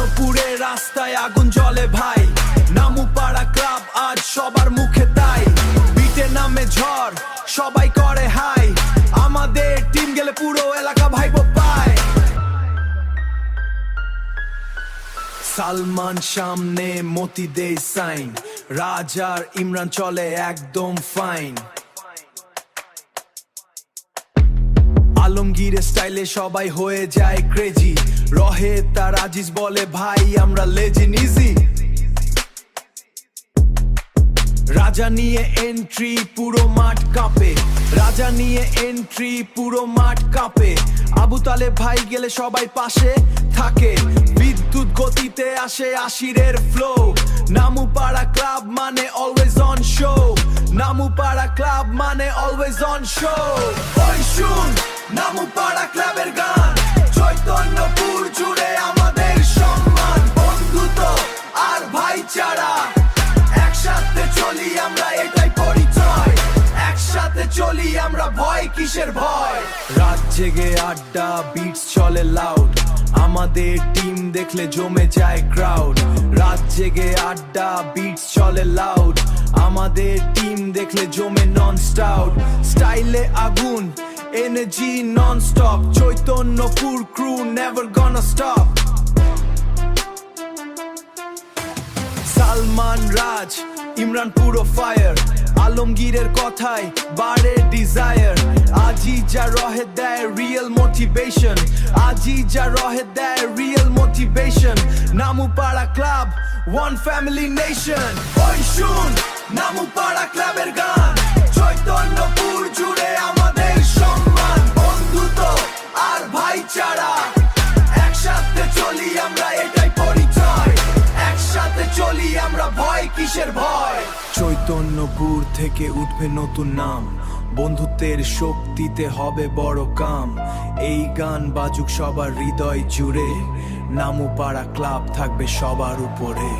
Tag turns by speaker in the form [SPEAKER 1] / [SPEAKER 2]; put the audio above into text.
[SPEAKER 1] চৈতন্যপুরে রাস্তায় আগুন জ্বলে ভাই, নামুপাড়া ক্লাব আজ সবার মুখে তাই। বিটে নামে ঝড়, সবাই করে হাই, আমাদের টিম গেলে পুরো এলাকা ভাইবো পায়। সালমান সামনে মতি দেই সাইন, রাজার ইমরান চলে একদম ফাইন। আলমগীরের স্টাইলে সবাই হয়ে যায় ক্রেজি, রহে তার আজিজ বলে ভাই আমরা লেজেন ইজি। রাজা নিয়ে এন্ট্রি পুরো মাঠ কাঁপে, রাজা নিয়ে এন্ট্রি পুরো মাঠ কাঁপে। আবু তালেব ভাই গেলে সবাই পাশে থাকে, বিদ্যুৎ গতিতে আসে আশিরের ফ্লো। নামুপাড়া ক্লাব মানে অলওয়েজ অন শো, নামুপাড়া ক্লাব মানে অলওয়েজ অন শো। ওই শুন নামুপাড়া ক্লাবের গান, চৈতন্যপুর জুড়ে আমাদের সম্মান, বন্ধুত্ব আর ভাইচারা, একসাথে চলি আমরা এটাই পরিচয়, একসাথে চলি আমরা ভয় কিসের ভয়। রাত জেগে আড্ডা বিটস চলে লাউড, আমাদের টিম দেখলে জমে যায় ক্রাউড। রাত জেগে আড্ডা বিটস চলে লাউড, আমাদের টিম দেখলে জমে নন স্টাউট। স্টাইলে আগুন energy non stop, Chaitanyapur crew never gonna stop. Salman Raj Imran পুরো ফায়ার, আলমগীরের কথায় বাড়ে ডিজায়ার। আজি যা রহে দেয় রিয়েল মোটিভেশন, আজি যা রহে দেয় real motivation. Namupara club one family nation. ওই শুন নামুপাড়া ক্লাবের গান, চৈতন্যপুর জুড়ে আমাদের সম্মান, বন্ধুত্ব আর ভাইচারা, একসাথে চলি আমরা এটাই পরিচয়, একসাথে চলি আমরা ভয় কিসের ভয়। চৈতন্যপুর থেকে উঠবে নতুন নাম, বন্ধুত্বের শক্তিতে হবে বড় কাম। এই গান বাজুক সবার হৃদয় জুড়ে, নামুপাড়া ক্লাব থাকবে সবার উপরে।